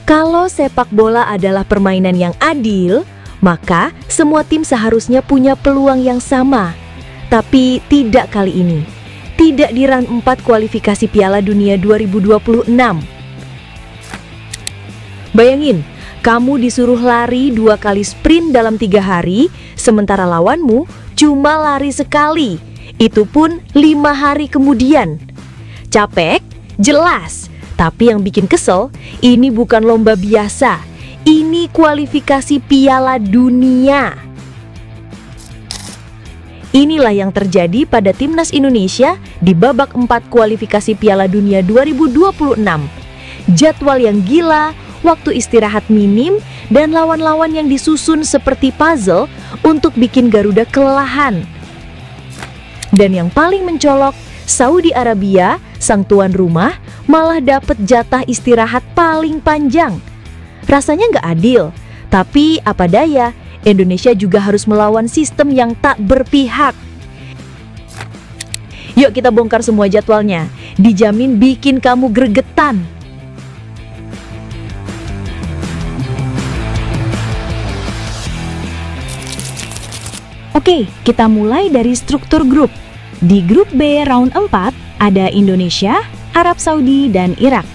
Kalau sepak bola adalah permainan yang adil, maka semua tim seharusnya punya peluang yang sama. Tapi tidak kali ini. Tidak di round 4 kualifikasi Piala Dunia 2026. Bayangin, kamu disuruh lari 2 kali sprint dalam 3 hari, sementara lawanmu cuma lari sekali. Itu pun 5 hari kemudian. Capek? Jelas. Tapi yang bikin kesel, ini bukan lomba biasa. Ini kualifikasi Piala Dunia. Inilah yang terjadi pada Timnas Indonesia di babak 4 kualifikasi Piala Dunia 2026. Jadwal yang gila, waktu istirahat minim, dan lawan-lawan yang disusun seperti puzzle untuk bikin Garuda kelelahan. Dan yang paling mencolok, Saudi Arabia, sang tuan rumah, malah dapat jatah istirahat paling panjang. Rasanya nggak adil, tapi apa daya, Indonesia juga harus melawan sistem yang tak berpihak. Yuk kita bongkar semua jadwalnya, dijamin bikin kamu gregetan. Oke, kita mulai dari struktur grup. Di grup B round 4 ada Indonesia, Arab Saudi, dan Irak.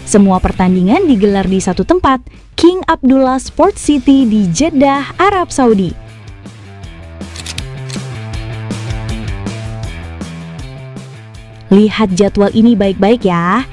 Semua pertandingan digelar di satu tempat, King Abdullah Sports City di Jeddah, Arab Saudi. Lihat jadwal ini baik-baik ya.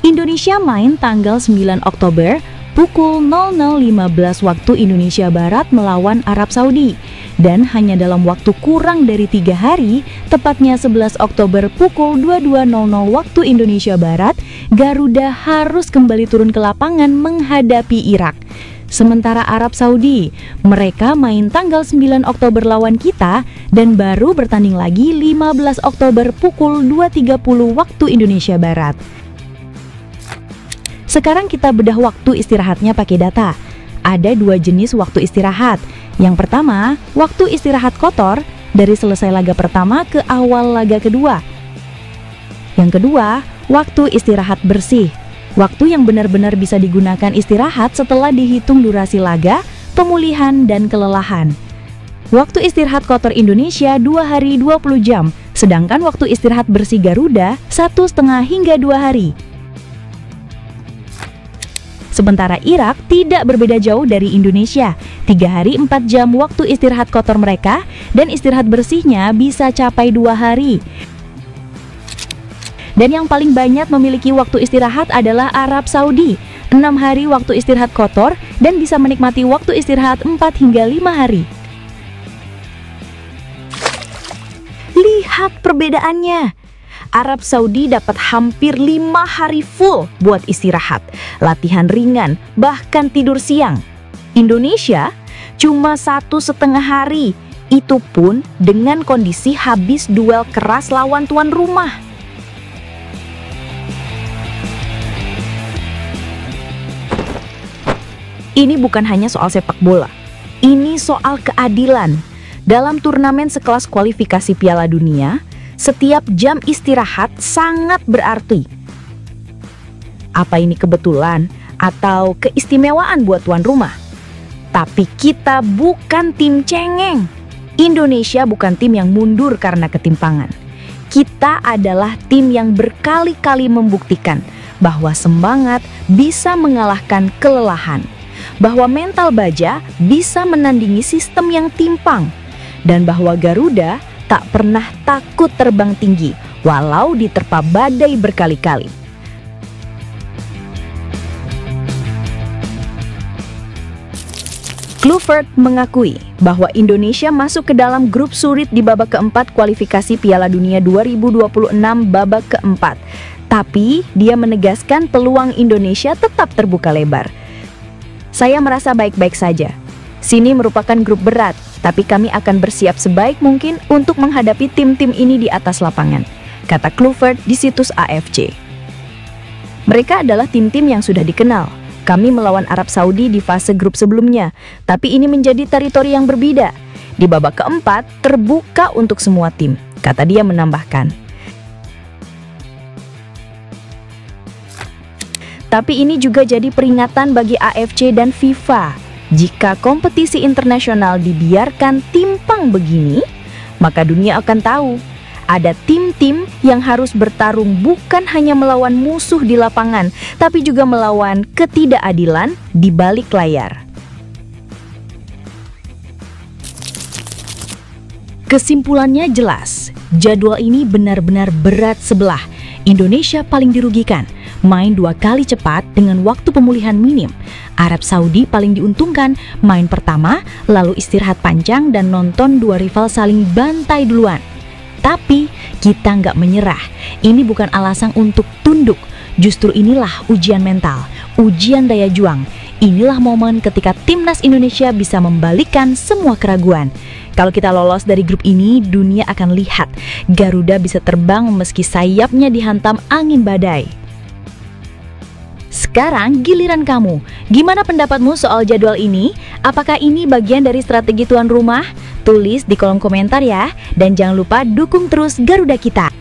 Indonesia main tanggal 9 Oktober pukul 00.15 waktu Indonesia Barat melawan Arab Saudi. Dan hanya dalam waktu kurang dari 3 hari, tepatnya 11 Oktober pukul 22.00 waktu Indonesia Barat, Garuda harus kembali turun ke lapangan menghadapi Irak. Sementara Arab Saudi, mereka main tanggal 9 Oktober lawan kita dan baru bertanding lagi 15 Oktober pukul 2.30 waktu Indonesia Barat. Sekarang kita bedah waktu istirahatnya pakai data. Ada 2 jenis waktu istirahat. Yang pertama, waktu istirahat kotor dari selesai laga pertama ke awal laga kedua. Yang kedua, waktu istirahat bersih. Waktu yang benar-benar bisa digunakan istirahat setelah dihitung durasi laga, pemulihan, dan kelelahan. Waktu istirahat kotor Indonesia 2 hari 20 jam, sedangkan waktu istirahat bersih Garuda 1,5 hingga 2 hari. Sementara Irak tidak berbeda jauh dari Indonesia, 3 hari 4 jam waktu istirahat kotor mereka dan istirahat bersihnya bisa capai 2 hari. Dan yang paling banyak memiliki waktu istirahat adalah Arab Saudi, 6 hari waktu istirahat kotor dan bisa menikmati waktu istirahat 4 hingga 5 hari. Lihat perbedaannya. Arab Saudi dapat hampir 5 hari full buat istirahat, latihan ringan, bahkan tidur siang. Indonesia cuma 1,5 hari, itu pun dengan kondisi habis duel keras lawan tuan rumah. Ini bukan hanya soal sepak bola, ini soal keadilan. Dalam turnamen sekelas kualifikasi Piala Dunia, setiap jam istirahat sangat berarti. Apa ini kebetulan atau keistimewaan buat tuan rumah? Tapi kita bukan tim cengeng. Indonesia bukan tim yang mundur karena ketimpangan. Kita adalah tim yang berkali-kali membuktikan bahwa semangat bisa mengalahkan kelelahan, bahwa mental baja bisa menandingi sistem yang timpang, dan bahwa Garuda tak pernah takut terbang tinggi, walau diterpa badai berkali-kali. Kluivert mengakui bahwa Indonesia masuk ke dalam grup sulit di babak keempat kualifikasi Piala Dunia 2026 babak keempat. Tapi dia menegaskan peluang Indonesia tetap terbuka lebar. Saya merasa baik-baik saja. Sini merupakan grup berat, tapi kami akan bersiap sebaik mungkin untuk menghadapi tim-tim ini di atas lapangan, kata Kluivert di situs AFC. Mereka adalah tim-tim yang sudah dikenal. Kami melawan Arab Saudi di fase grup sebelumnya, tapi ini menjadi teritori yang berbeda. Di babak keempat, terbuka untuk semua tim, kata dia menambahkan. Tapi ini juga jadi peringatan bagi AFC dan FIFA. Jika kompetisi internasional dibiarkan timpang begini, maka dunia akan tahu ada tim-tim yang harus bertarung bukan hanya melawan musuh di lapangan, tapi juga melawan ketidakadilan di balik layar. Kesimpulannya jelas, jadwal ini benar-benar berat sebelah. Indonesia paling dirugikan, main 2 kali cepat dengan waktu pemulihan minim. Arab Saudi paling diuntungkan, main pertama, lalu istirahat panjang dan nonton 2 rival saling bantai duluan. Tapi kita nggak menyerah, ini bukan alasan untuk tunduk, justru inilah ujian mental, ujian daya juang. Inilah momen ketika timnas Indonesia bisa membalikkan semua keraguan. Kalau kita lolos dari grup ini, dunia akan lihat Garuda bisa terbang meski sayapnya dihantam angin badai. Sekarang giliran kamu. Gimana pendapatmu soal jadwal ini? Apakah ini bagian dari strategi tuan rumah? Tulis di kolom komentar ya. Dan jangan lupa dukung terus Garuda kita.